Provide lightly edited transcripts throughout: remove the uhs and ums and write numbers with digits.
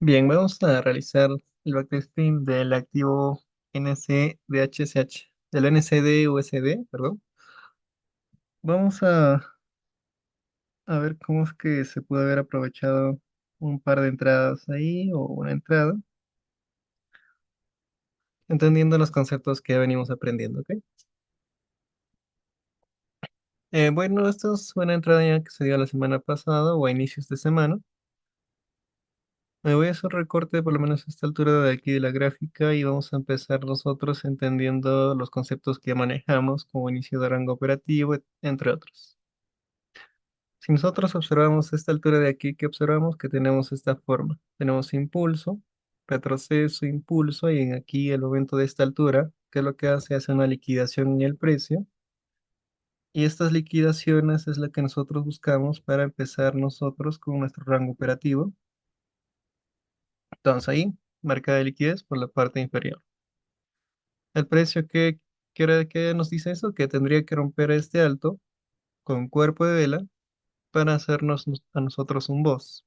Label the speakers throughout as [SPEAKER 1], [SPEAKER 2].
[SPEAKER 1] Bien, vamos a realizar el backtesting del activo NCDHSH, del NCDUSD, perdón. Vamos a ver cómo es que se puede haber aprovechado un par de entradas ahí o una entrada, entendiendo los conceptos que ya venimos aprendiendo, ¿ok? Bueno, esto es una entrada ya que se dio la semana pasada o a inicios de semana. Me voy a hacer un recorte por lo menos a esta altura de aquí de la gráfica y vamos a empezar nosotros entendiendo los conceptos que manejamos como inicio de rango operativo, entre otros. Si nosotros observamos esta altura de aquí, ¿qué observamos? Que tenemos esta forma. Tenemos impulso, retroceso, impulso y en aquí el momento de esta altura, ¿qué es lo que hace? Hace una liquidación en el precio y estas liquidaciones es la que nosotros buscamos para empezar nosotros con nuestro rango operativo. Entonces ahí, marca de liquidez por la parte inferior. El precio que nos dice eso, que tendría que romper este alto con cuerpo de vela para hacernos a nosotros un boss.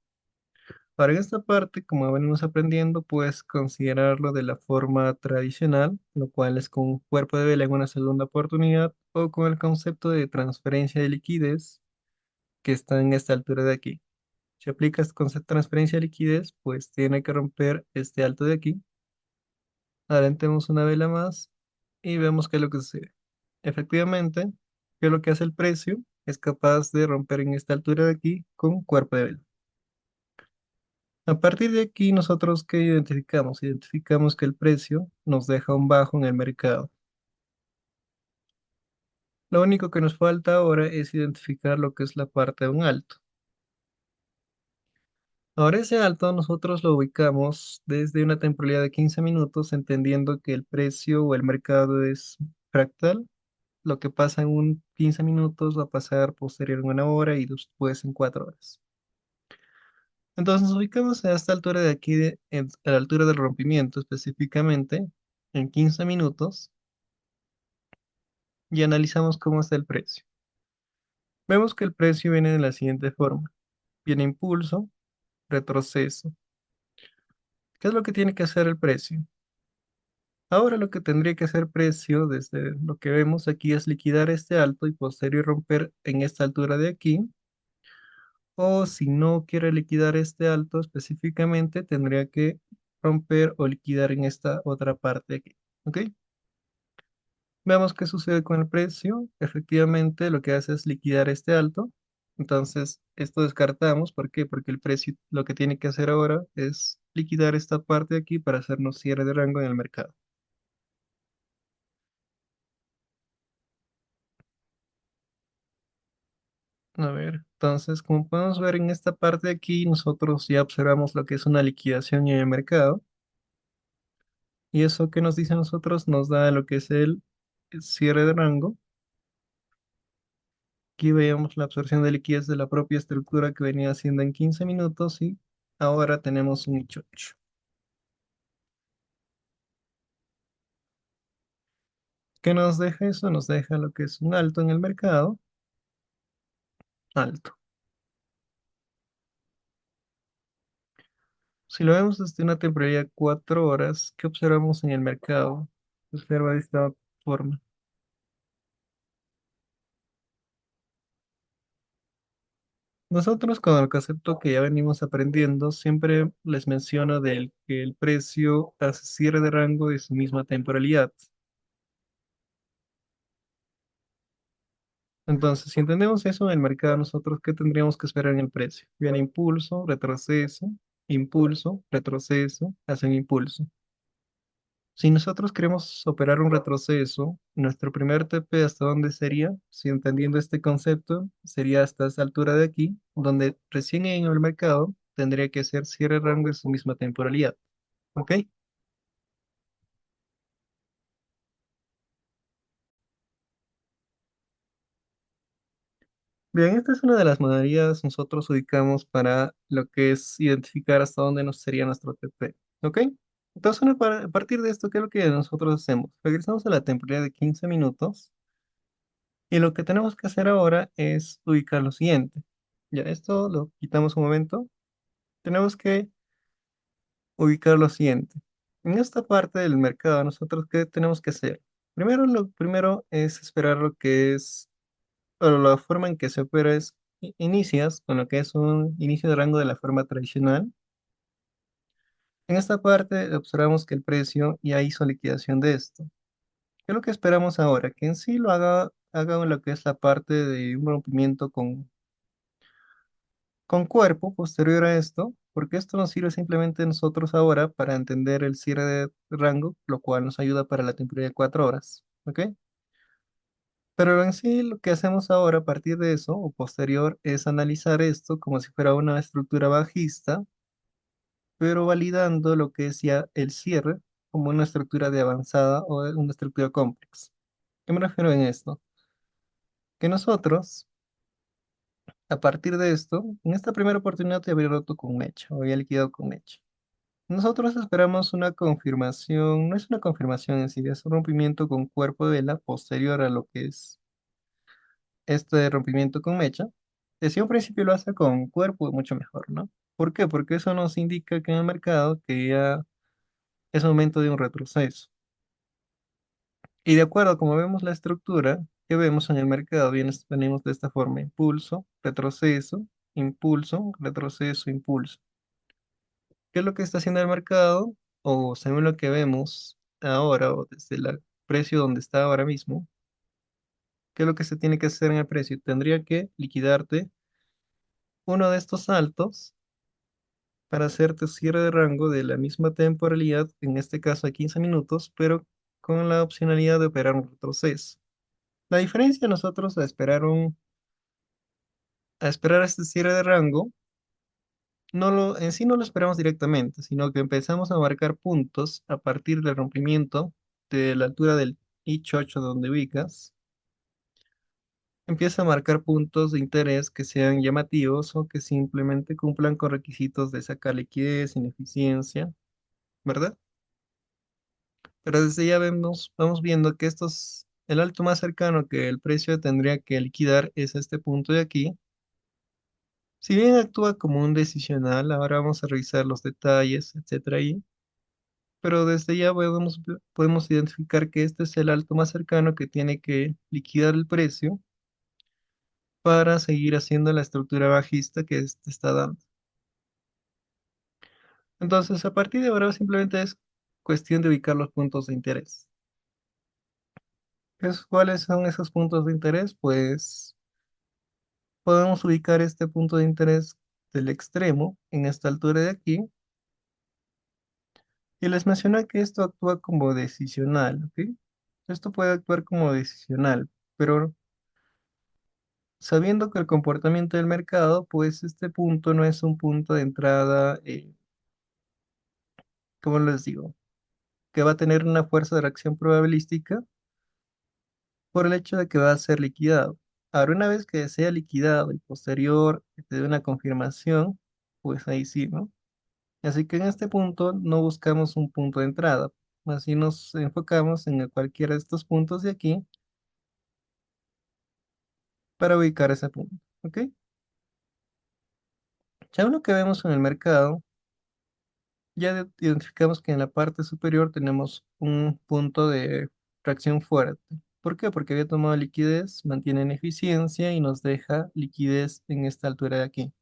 [SPEAKER 1] Para esta parte, como venimos aprendiendo, puedes considerarlo de la forma tradicional, lo cual es con un cuerpo de vela en una segunda oportunidad o con el concepto de transferencia de liquidez que está en esta altura de aquí. Si aplicas concepto de transferencia de liquidez, pues tiene que romper este alto de aquí. Adelantemos una vela más y vemos qué es lo que sucede. Efectivamente, ¿qué es lo que hace el precio? Es capaz de romper en esta altura de aquí con cuerpo de vela. A partir de aquí, nosotros ¿qué identificamos? Identificamos que el precio nos deja un bajo en el mercado. Lo único que nos falta ahora es identificar lo que es la parte de un alto. Ahora ese alto nosotros lo ubicamos desde una temporalidad de 15 minutos, entendiendo que el precio o el mercado es fractal. Lo que pasa en un 15 minutos va a pasar posterior en una hora y después en 4 horas. Entonces nos ubicamos a esta altura de aquí, a la altura del rompimiento específicamente, en 15 minutos, y analizamos cómo está el precio. Vemos que el precio viene de la siguiente forma. Viene impulso, retroceso. ¿Qué es lo que tiene que hacer el precio? Ahora lo que tendría que hacer precio, desde lo que vemos aquí, es liquidar este alto y posterior romper en esta altura de aquí. O si no quiere liquidar este alto específicamente, tendría que romper o liquidar en esta otra parte aquí. ¿Ok? Veamos qué sucede con el precio. Efectivamente, lo que hace es liquidar este alto. Entonces, esto descartamos. ¿Por qué? Porque el precio lo que tiene que hacer ahora es liquidar esta parte de aquí para hacernos cierre de rango en el mercado. A ver, entonces, como podemos ver en esta parte de aquí, nosotros ya observamos lo que es una liquidación en el mercado. Y eso que nos dice a nosotros nos da lo que es el cierre de rango. Aquí veíamos la absorción de liquidez de la propia estructura que venía haciendo en 15 minutos y ahora tenemos un 18. ¿Qué nos deja eso? Nos deja lo que es un alto en el mercado, alto. Si lo vemos desde una temporalidad de 4 horas, ¿qué observamos en el mercado? Observa de esta forma. Nosotros con el concepto que ya venimos aprendiendo, siempre les menciono del que el precio hace cierre de rango de su misma temporalidad. Entonces, si entendemos eso en el mercado, nosotros, ¿qué tendríamos que esperar en el precio? Bien, impulso, retroceso, hace un impulso. Si nosotros queremos operar un retroceso, nuestro primer TP, ¿hasta dónde sería? Si entendiendo este concepto, sería hasta esa altura de aquí, donde recién en el mercado tendría que ser cierre de rango de su misma temporalidad. ¿Ok? Bien, esta es una de las modalidades que nosotros ubicamos para lo que es identificar hasta dónde nos sería nuestro TP. ¿Ok? Entonces, a partir de esto, ¿qué es lo que nosotros hacemos? Regresamos a la temporalidad de 15 minutos y lo que tenemos que hacer ahora es ubicar lo siguiente. Ya, esto lo quitamos un momento. Tenemos que ubicar lo siguiente. En esta parte del mercado, nosotros, ¿qué tenemos que hacer? Primero, lo primero es esperar lo que es, o la forma en que se opera es, inicias con lo que es un inicio de rango de la forma tradicional. En esta parte observamos que el precio ya hizo liquidación de esto. ¿Qué es lo que esperamos ahora? Que en sí haga lo que es la parte de un rompimiento con cuerpo posterior a esto, porque esto nos sirve simplemente a nosotros ahora para entender el cierre de rango, lo cual nos ayuda para la temporada de 4 horas, ¿ok? Pero en sí lo que hacemos ahora a partir de eso, o posterior, es analizar esto como si fuera una estructura bajista, pero validando lo que es ya el cierre como una estructura de avanzada o de una estructura complex. ¿Qué me refiero en esto? Que nosotros, a partir de esto, en esta primera oportunidad te había roto con mecha, o había liquidado con mecha. Nosotros esperamos una confirmación, no es una confirmación en sí, es un rompimiento con cuerpo de vela posterior a lo que es este rompimiento con mecha. Si a un principio lo hace con cuerpo, mucho mejor, ¿no? ¿Por qué? Porque eso nos indica que en el mercado que ya es momento de un retroceso. Y de acuerdo a como vemos la estructura que vemos en el mercado, bien, tenemos de esta forma: impulso, retroceso, impulso, retroceso, impulso. ¿Qué es lo que está haciendo el mercado? O según lo que vemos ahora, o desde el precio donde está ahora mismo, ¿qué es lo que se tiene que hacer en el precio? Tendría que liquidarte uno de estos saltos para hacerte cierre de rango de la misma temporalidad, en este caso a 15 minutos, pero con la opcionalidad de operar un retroceso. La diferencia nosotros a esperar este cierre de rango, en sí no lo esperamos directamente, sino que empezamos a marcar puntos a partir del rompimiento de la altura del I8 donde ubicas. Empieza a marcar puntos de interés que sean llamativos o que simplemente cumplan con requisitos de sacar liquidez, ineficiencia, ¿verdad? Pero desde ya vamos viendo que el alto más cercano que el precio tendría que liquidar es este punto de aquí. Si bien actúa como un decisional, ahora vamos a revisar los detalles, etcétera, ahí, pero desde ya podemos identificar que este es el alto más cercano que tiene que liquidar el precio para seguir haciendo la estructura bajista que este está dando. Entonces, a partir de ahora simplemente es cuestión de ubicar los puntos de interés. ¿Cuáles son esos puntos de interés? Pues podemos ubicar este punto de interés del extremo en esta altura de aquí. Y les mencioné que esto actúa como decisional, ¿ok? Esto puede actuar como decisional, pero sabiendo que el comportamiento del mercado, pues este punto no es un punto de entrada, ¿cómo les digo? Que va a tener una fuerza de reacción probabilística por el hecho de que va a ser liquidado. Ahora, una vez que sea liquidado y posterior que te dé una confirmación, pues ahí sí, ¿no? Así que en este punto no buscamos un punto de entrada, así nos enfocamos en cualquiera de estos puntos de aquí para ubicar ese punto, ¿ok? Ya lo que vemos en el mercado, ya identificamos que en la parte superior tenemos un punto de fracción fuerte. ¿Por qué? Porque había tomado liquidez, mantiene en eficiencia y nos deja liquidez en esta altura de aquí.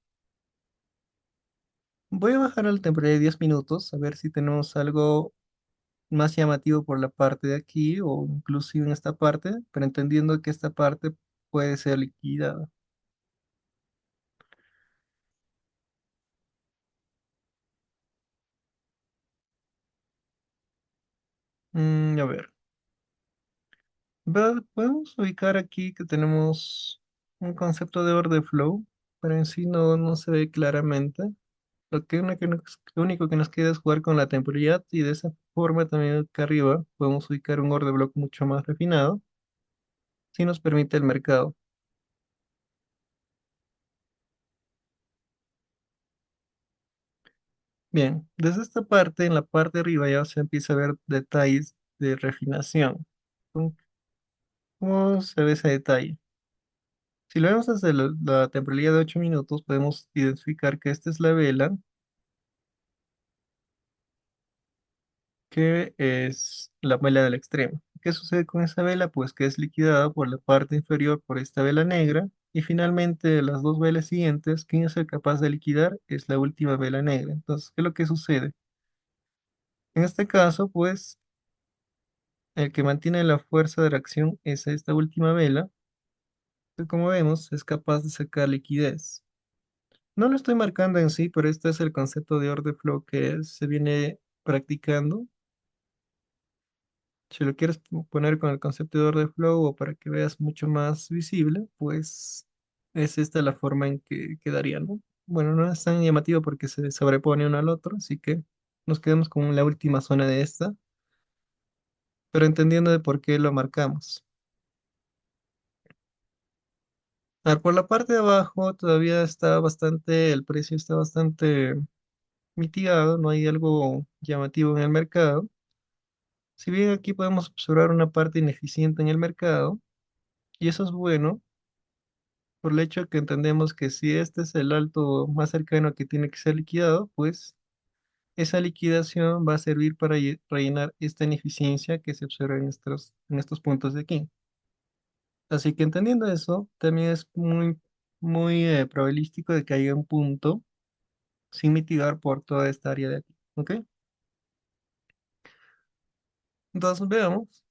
[SPEAKER 1] Voy a bajar al temporal de 10 minutos a ver si tenemos algo más llamativo por la parte de aquí o inclusive en esta parte, pero entendiendo que esta parte puede ser liquidada. A ver. Podemos ubicar aquí que tenemos un concepto de order flow, pero en sí no se ve claramente. Lo único que nos queda es jugar con la temporalidad y de esa forma también acá arriba podemos ubicar un order block mucho más refinado, si nos permite el mercado. Bien, desde esta parte, en la parte de arriba ya se empieza a ver detalles de refinación. ¿Cómo cómo se ve ese detalle? Si lo vemos desde la temporalidad de 8 minutos, podemos identificar que esta es la vela que es la vela del extremo. ¿Qué sucede con esa vela? Pues que es liquidada por la parte inferior por esta vela negra y finalmente las dos velas siguientes, quien es el capaz de liquidar es la última vela negra. Entonces, ¿qué es lo que sucede? En este caso, pues el que mantiene la fuerza de reacción es esta última vela, que como vemos es capaz de sacar liquidez. No lo estoy marcando en sí, pero este es el concepto de order flow que se viene practicando. Si lo quieres poner con el concepto de order flow o para que veas mucho más visible, pues es esta la forma en que quedaría, ¿no? Bueno, no es tan llamativo porque se sobrepone uno al otro, así que nos quedamos con la última zona de esta, pero entendiendo de por qué lo marcamos. A ver, por la parte de abajo todavía está bastante, el precio está bastante mitigado, no hay algo llamativo en el mercado. Si bien aquí podemos observar una parte ineficiente en el mercado, y eso es bueno, por el hecho que entendemos que si este es el alto más cercano que tiene que ser liquidado, pues esa liquidación va a servir para rellenar esta ineficiencia que se observa en estos puntos de aquí. Así que entendiendo eso, también es muy probabilístico de que haya un punto sin mitigar por toda esta área de aquí. ¿Ok? Entonces veamos,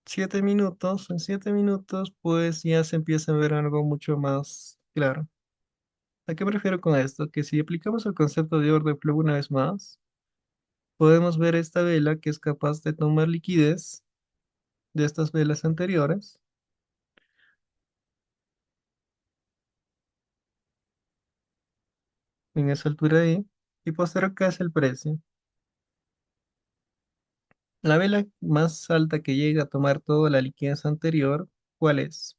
[SPEAKER 1] 7 minutos, en 7 minutos pues ya se empieza a ver algo mucho más claro. ¿A qué me refiero con esto? Que si aplicamos el concepto de order flow una vez más, podemos ver esta vela que es capaz de tomar liquidez de estas velas anteriores en esa altura ahí y posterior que es el precio. La vela más alta que llega a tomar toda la liquidez anterior, ¿cuál es?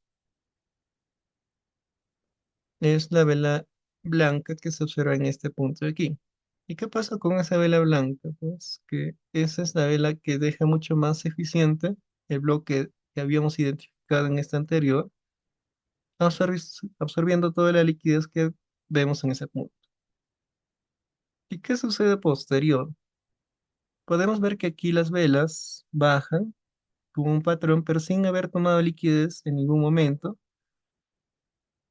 [SPEAKER 1] Es la vela blanca que se observa en este punto de aquí. ¿Y qué pasa con esa vela blanca? Pues que esa es la vela que deja mucho más eficiente el bloque que habíamos identificado en esta anterior, absorbiendo toda la liquidez que vemos en ese punto. ¿Y qué sucede posterior? Podemos ver que aquí las velas bajan con un patrón, pero sin haber tomado liquidez en ningún momento.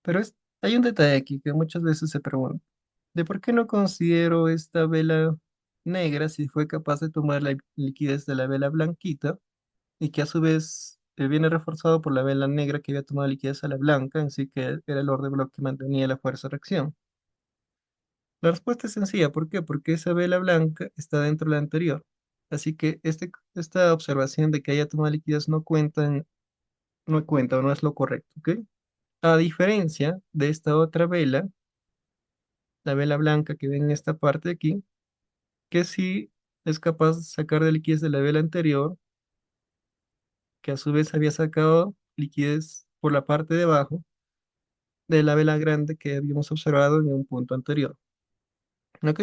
[SPEAKER 1] Pero hay un detalle aquí que muchas veces se pregunta, ¿de por qué no considero esta vela negra si fue capaz de tomar la liquidez de la vela blanquita y que a su vez viene reforzado por la vela negra que había tomado liquidez a la blanca, así que era el orden bloque que mantenía la fuerza de reacción? La respuesta es sencilla, ¿por qué? Porque esa vela blanca está dentro de la anterior. Así que esta observación de que haya tomado liquidez no cuenta o no es lo correcto, ¿ok? A diferencia de esta otra vela, la vela blanca que ven en esta parte de aquí, que sí es capaz de sacar de liquidez de la vela anterior, que a su vez había sacado liquidez por la parte de abajo de la vela grande que habíamos observado en un punto anterior. ¿Ok?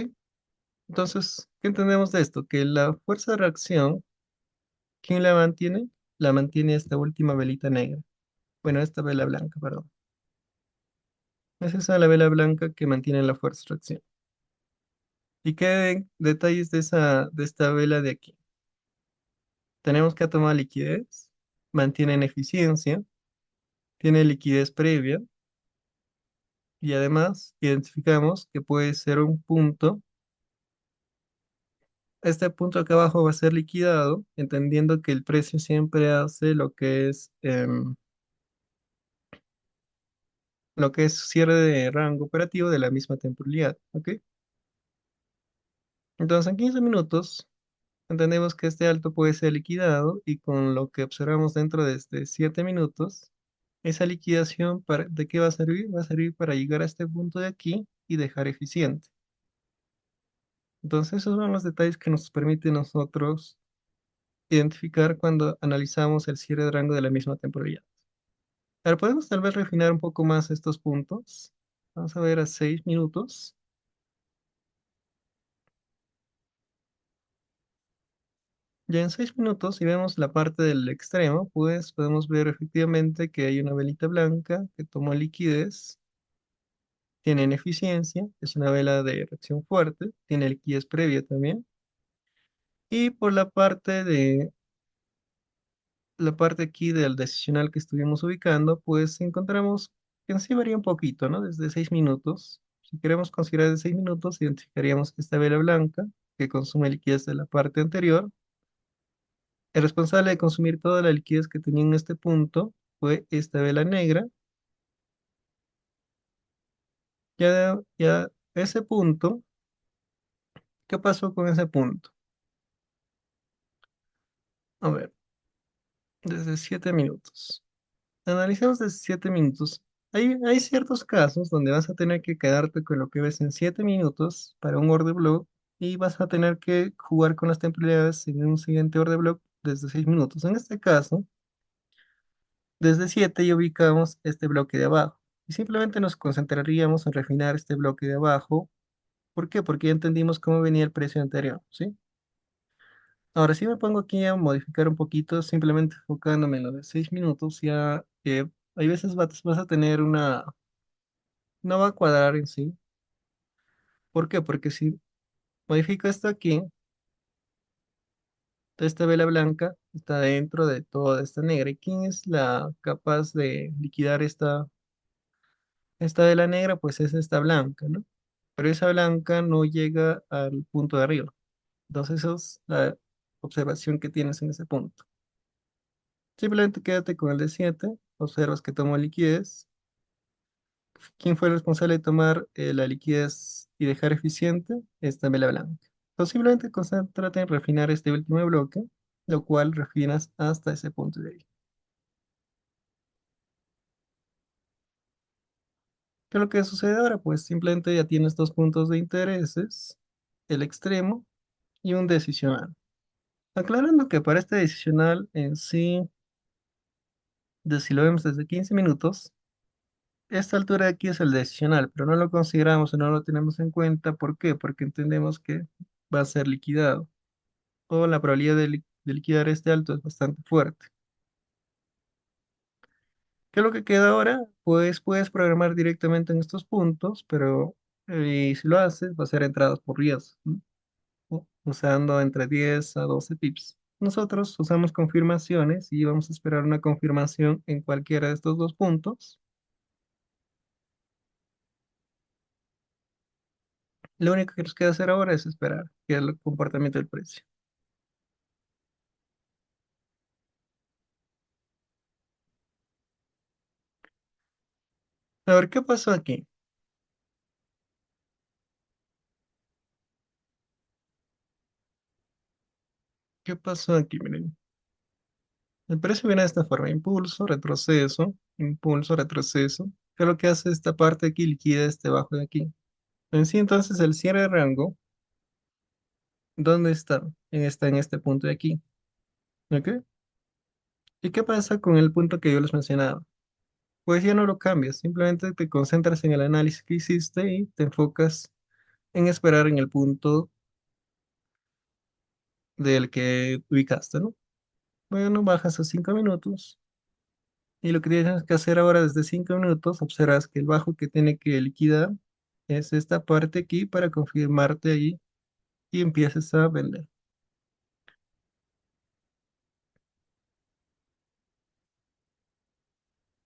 [SPEAKER 1] Entonces, ¿qué entendemos de esto? Que la fuerza de reacción, ¿quién la mantiene? La mantiene esta última velita negra. Bueno, esta vela blanca, perdón. Es esa la vela blanca que mantiene la fuerza de reacción. ¿Y qué detalles de esta vela de aquí? Tenemos que tomar liquidez, mantienen eficiencia, tiene liquidez previa y además identificamos que puede ser un punto. Este punto acá abajo va a ser liquidado, entendiendo que el precio siempre hace lo que es cierre de rango operativo de la misma temporalidad. ¿Ok? Entonces en 15 minutos entendemos que este alto puede ser liquidado y con lo que observamos dentro de este 7 minutos, esa liquidación ¿de qué va a servir? Va a servir para llegar a este punto de aquí y dejar eficiente. Entonces, esos son los detalles que nos permiten nosotros identificar cuando analizamos el cierre de rango de la misma temporalidad. Ahora, podemos tal vez refinar un poco más estos puntos. Vamos a ver a 6 minutos. Ya en 6 minutos, si vemos la parte del extremo, pues podemos ver efectivamente que hay una velita blanca que tomó liquidez, tiene eficiencia, es una vela de reacción fuerte, tiene liquidez previa también. Y por la parte aquí del decisional que estuvimos ubicando, pues encontramos que en sí varía un poquito, ¿no? Desde 6 minutos. Si queremos considerar de 6 minutos, identificaríamos esta vela blanca que consume liquidez de la parte anterior. El responsable de consumir toda la liquidez que tenía en este punto fue esta vela negra. Ya ese punto, ¿qué pasó con ese punto? A ver, desde 7 minutos. Analicemos desde 7 minutos. Hay ciertos casos donde vas a tener que quedarte con lo que ves en 7 minutos para un order block y vas a tener que jugar con las temporalidades en un siguiente order block desde 6 minutos. En este caso, desde 7 ya ubicamos este bloque de abajo y simplemente nos concentraríamos en refinar este bloque de abajo. ¿Por qué? Porque ya entendimos cómo venía el precio anterior, ¿sí? Ahora sí me pongo aquí a modificar un poquito, simplemente enfocándome en lo de 6 minutos, ya hay veces vas a tener no va a cuadrar en sí. ¿Por qué? Porque si modifico esto aquí, esta vela blanca está dentro de toda esta negra. ¿Y quién es la capaz de liquidar esta vela negra? Pues es esta blanca, ¿no? Pero esa blanca no llega al punto de arriba. Entonces, esa es la observación que tienes en ese punto. Simplemente quédate con el de 7, observas que tomó liquidez. ¿Quién fue el responsable de tomar la liquidez y dejar eficiente esta vela blanca? Entonces, simplemente concéntrate en refinar este último bloque, lo cual refinas hasta ese punto de ahí. ¿Qué es lo que sucede ahora? Pues simplemente ya tienes dos puntos de intereses, el extremo y un decisional. Aclarando que para este decisional en sí, si lo vemos desde 15 minutos, esta altura de aquí es el decisional, pero no lo consideramos o no lo tenemos en cuenta. ¿Por qué? Porque entendemos que va a ser liquidado o la probabilidad de liquidar este alto es bastante fuerte. ¿Qué es lo que queda ahora? Pues puedes programar directamente en estos puntos, pero si lo haces, va a ser entradas por riesgo, ¿no? Usando entre 10 a 12 pips. Nosotros usamos confirmaciones y vamos a esperar una confirmación en cualquiera de estos dos puntos. Lo único que nos queda hacer ahora es esperar, que es el comportamiento del precio. A ver, ¿qué pasó aquí? ¿Qué pasó aquí? Miren, el precio viene de esta forma, impulso, retroceso. ¿Qué es lo que hace esta parte aquí? Liquida este bajo de aquí. En sí, entonces, el cierre de rango, ¿dónde está? Está en este punto de aquí. ¿Ok? ¿Y qué pasa con el punto que yo les mencionaba? Pues ya no lo cambias, simplemente te concentras en el análisis que hiciste y te enfocas en esperar en el punto del que ubicaste, ¿no? Bueno, bajas a 5 minutos y lo que tienes que hacer ahora desde 5 minutos, observas que el bajo que tiene que liquidar es esta parte aquí para confirmarte ahí y empieces a vender.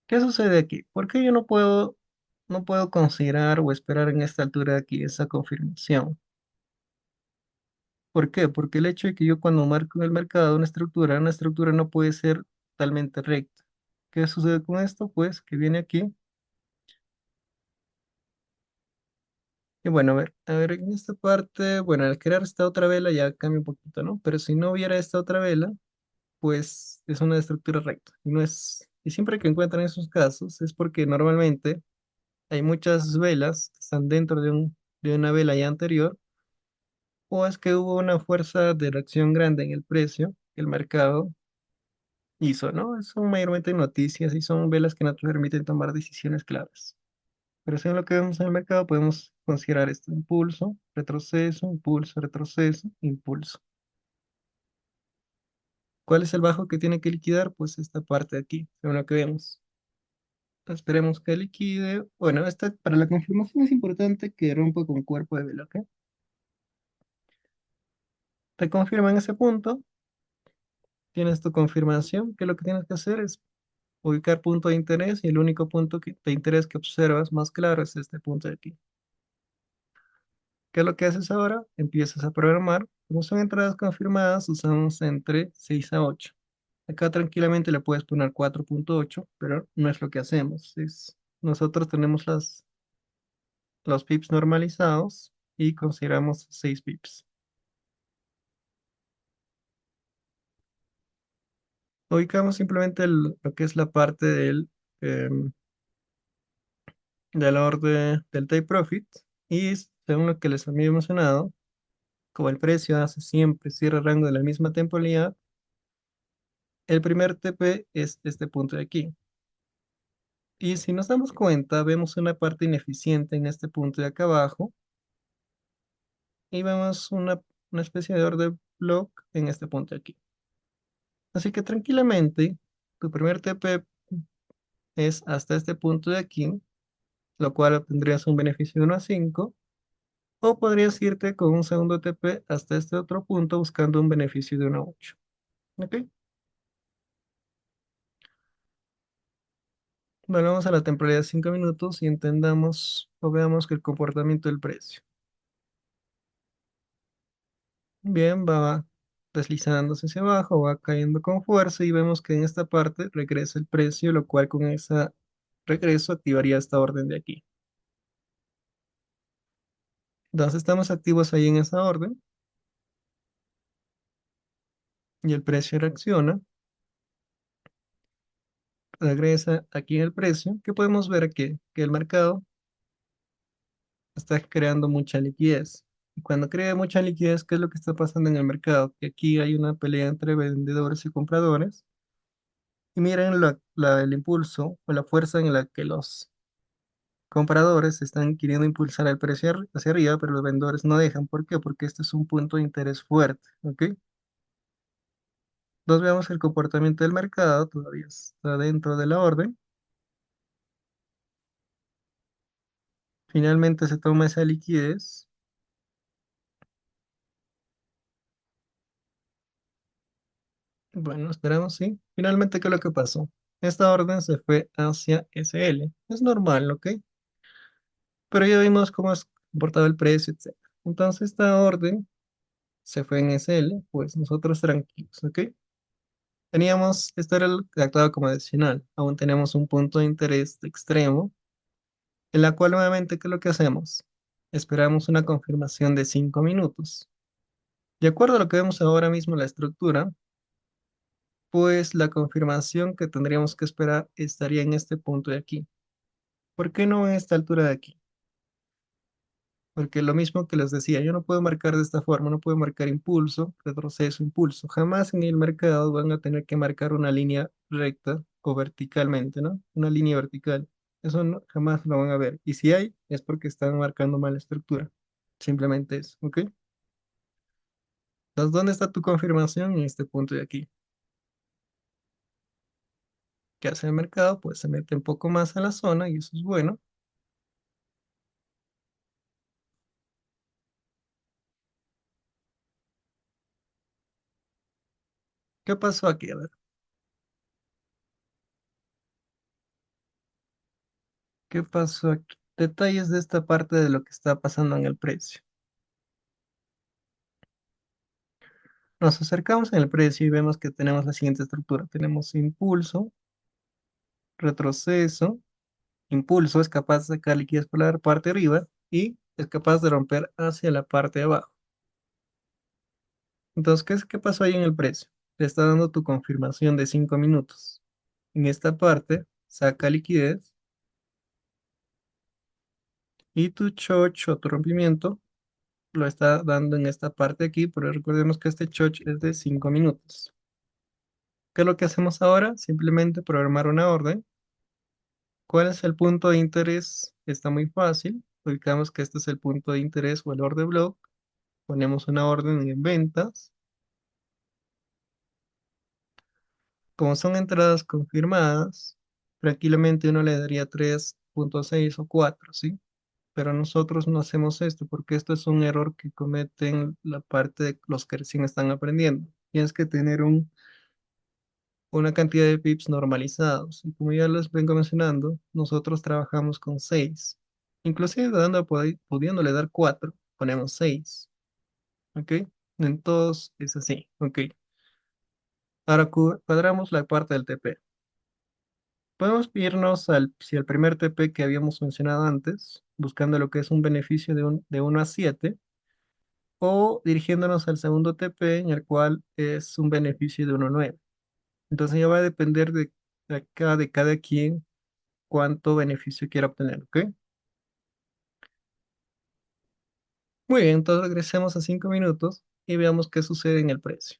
[SPEAKER 1] ¿Qué sucede aquí? ¿Por qué yo no puedo considerar o esperar en esta altura de aquí esa confirmación? ¿Por qué? Porque el hecho de que yo cuando marco en el mercado una estructura no puede ser totalmente recta. ¿Qué sucede con esto? Pues que viene aquí y bueno, a ver, en esta parte, bueno, al crear esta otra vela ya cambia un poquito, ¿no? Pero si no hubiera esta otra vela, pues es una estructura recta. Y siempre que encuentran esos casos es porque normalmente hay muchas velas que están dentro de una vela ya anterior, o es que hubo una fuerza de reacción grande en el precio que el mercado hizo, ¿no? Son mayormente noticias y son velas que no te permiten tomar decisiones claras. Pero según lo que vemos en el mercado, podemos considerar esto: impulso, retroceso, impulso. ¿Cuál es el bajo que tiene que liquidar? Pues esta parte de aquí, según lo que vemos. Esperemos que liquide. Bueno, para la confirmación es importante que rompa con cuerpo de vela, ¿ok? Te confirman ese punto, tienes tu confirmación, que lo que tienes que hacer es ubicar punto de interés y el único punto de interés que observas más claro es este punto de aquí. ¿Qué es lo que haces ahora? Empiezas a programar. Como son entradas confirmadas, usamos entre 6 a 8. Acá tranquilamente le puedes poner 4.8, pero no es lo que hacemos. Nosotros tenemos los pips normalizados y consideramos 6 pips. Ubicamos simplemente lo que es la parte em, del orden del take profit y según lo que les había mencionado, como el precio hace siempre cierre rango de la misma temporalidad, el primer TP es este punto de aquí. Y si nos damos cuenta, vemos una parte ineficiente en este punto de acá abajo y vemos una especie de order block en este punto de aquí. Así que tranquilamente, tu primer TP es hasta este punto de aquí, lo cual obtendrías un beneficio de 1 a 5, o podrías irte con un segundo TP hasta este otro punto buscando un beneficio de 1 a 8. ¿Ok? Volvamos a la temporalidad de 5 minutos y entendamos o veamos que el comportamiento del precio. Bien, va deslizándose hacia abajo, va cayendo con fuerza y vemos que en esta parte regresa el precio, lo cual con ese regreso activaría esta orden de aquí. Entonces estamos activos ahí en esa orden y el precio reacciona, regresa aquí en el precio, que podemos ver aquí que el mercado está creando mucha liquidez. Y cuando crea mucha liquidez, ¿qué es lo que está pasando en el mercado? Que aquí hay una pelea entre vendedores y compradores. Y miren el impulso o la fuerza en la que los compradores están queriendo impulsar el precio hacia arriba, pero los vendedores no dejan. ¿Por qué? Porque este es un punto de interés fuerte. ¿Ok? Entonces veamos el comportamiento del mercado, todavía está dentro de la orden. Finalmente se toma esa liquidez. Bueno, esperamos, sí. Finalmente, ¿qué es lo que pasó? Esta orden se fue hacia SL. Es normal, ¿ok? Pero ya vimos cómo es comportado el precio, etc. Entonces, esta orden se fue en SL, pues nosotros tranquilos, ¿ok? Teníamos, esto era el que actuaba como adicional. Aún tenemos un punto de interés extremo, en la cual nuevamente, ¿qué es lo que hacemos? Esperamos una confirmación de 5 minutos. De acuerdo a lo que vemos ahora mismo en la estructura, pues la confirmación que tendríamos que esperar estaría en este punto de aquí. ¿Por qué no en esta altura de aquí? Porque lo mismo que les decía, yo no puedo marcar de esta forma, no puedo marcar impulso, retroceso, impulso. Jamás en el mercado van a tener que marcar una línea recta o verticalmente, ¿no? Una línea vertical. Eso jamás lo van a ver. Y si hay, es porque están marcando mal la estructura. Simplemente eso, ¿ok? Entonces, ¿dónde está tu confirmación? En este punto de aquí. ¿Qué hace el mercado? Pues se mete un poco más a la zona y eso es bueno. ¿Qué pasó aquí? A ver, ¿qué pasó aquí? Detalles de esta parte de lo que está pasando en el precio. Nos acercamos en el precio y vemos que tenemos la siguiente estructura. Tenemos impulso, retroceso. Impulso es capaz de sacar liquidez por la parte de arriba y es capaz de romper hacia la parte de abajo. Entonces, ¿qué pasó ahí en el precio? Te está dando tu confirmación de 5 minutos. En esta parte, saca liquidez y tu choch o tu rompimiento lo está dando en esta parte aquí, pero recordemos que este choch es de 5 minutos. ¿Qué es lo que hacemos ahora? Simplemente programar una orden. ¿Cuál es el punto de interés? Está muy fácil. Ubicamos que este es el punto de interés o el order block. Ponemos una orden en ventas. Como son entradas confirmadas, tranquilamente uno le daría 3.6 o 4, ¿sí? pero nosotros no hacemos esto porque esto es un error que cometen la parte de los que recién están aprendiendo. Tienes que tener una cantidad de pips normalizados. Y como ya les vengo mencionando, nosotros trabajamos con 6. Inclusive pudiéndole dar 4, ponemos 6. ¿Ok? En todos es así. ¿Ok? Ahora cuadramos la parte del TP. Podemos irnos si al primer TP que habíamos mencionado antes, buscando lo que es un beneficio de 1 a 7, o dirigiéndonos al segundo TP, en el cual es un beneficio de 1 a 9. Entonces ya va a depender de cada quien cuánto beneficio quiera obtener, ¿ok? Muy bien, entonces regresemos a 5 minutos y veamos qué sucede en el precio.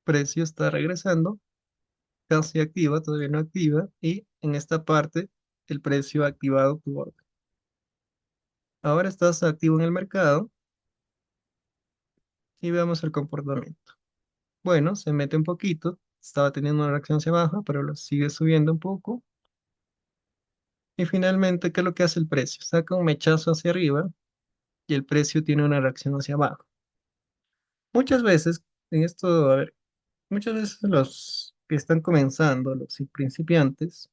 [SPEAKER 1] Precio está regresando, casi activa, todavía no activa, y en esta parte el precio ha activado tu orden. Ahora estás activo en el mercado y veamos el comportamiento. Bueno, se mete un poquito, estaba teniendo una reacción hacia abajo, pero lo sigue subiendo un poco. Y finalmente, ¿qué es lo que hace el precio? Saca un mechazo hacia arriba y el precio tiene una reacción hacia abajo. Muchas veces, en esto, a ver, muchas veces los que están comenzando, los principiantes,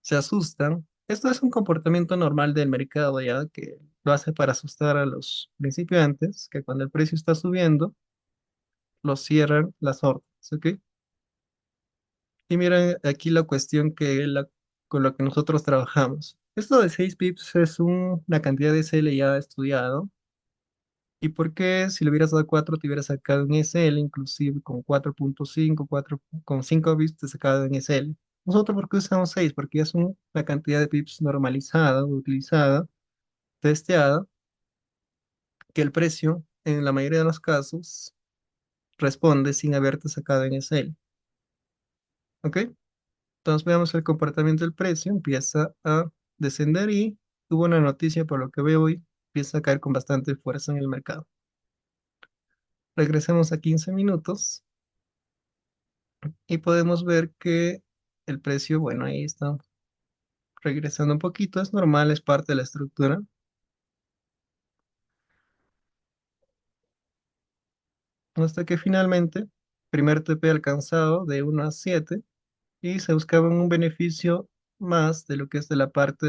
[SPEAKER 1] se asustan. Esto es un comportamiento normal del mercado, ya que lo hace para asustar a los principiantes, que cuando el precio está subiendo, los cierran las órdenes, ¿ok? Y miren aquí la cuestión con la que nosotros trabajamos. Esto de 6 pips es una cantidad de SL ya estudiado. ¿Y por qué si le hubieras dado 4 te hubieras sacado en SL, inclusive con 4.5, 4, con 5 pips te sacado en SL? Nosotros, ¿por qué usamos 6? Porque ya es una cantidad de pips normalizada, utilizada, testeada, que el precio, en la mayoría de los casos, responde sin haberte sacado en SL. ¿Ok? Entonces veamos el comportamiento del precio, empieza a descender y tuvo una noticia por lo que veo hoy, empieza a caer con bastante fuerza en el mercado. Regresemos a 15 minutos y podemos ver que el precio, bueno, ahí está regresando un poquito, es normal, es parte de la estructura, hasta que finalmente, primer TP alcanzado de 1 a 7 y se buscaba un beneficio más de lo que es de la parte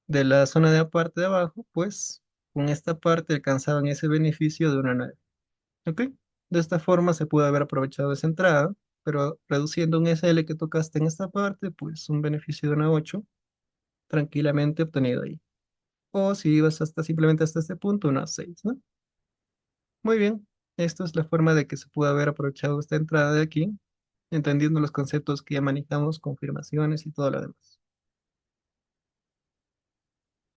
[SPEAKER 1] de la zona de la parte de abajo, pues con esta parte alcanzaban ese beneficio de 1 a 9. ¿Ok? De esta forma se pudo haber aprovechado esa entrada, pero reduciendo un SL que tocaste en esta parte, pues un beneficio de 1 a 8 tranquilamente obtenido ahí. O si ibas hasta simplemente hasta este punto, 1 a 6, ¿no? Muy bien, esta es la forma de que se pudo haber aprovechado esta entrada de aquí, entendiendo los conceptos que ya manejamos, confirmaciones y todo lo demás.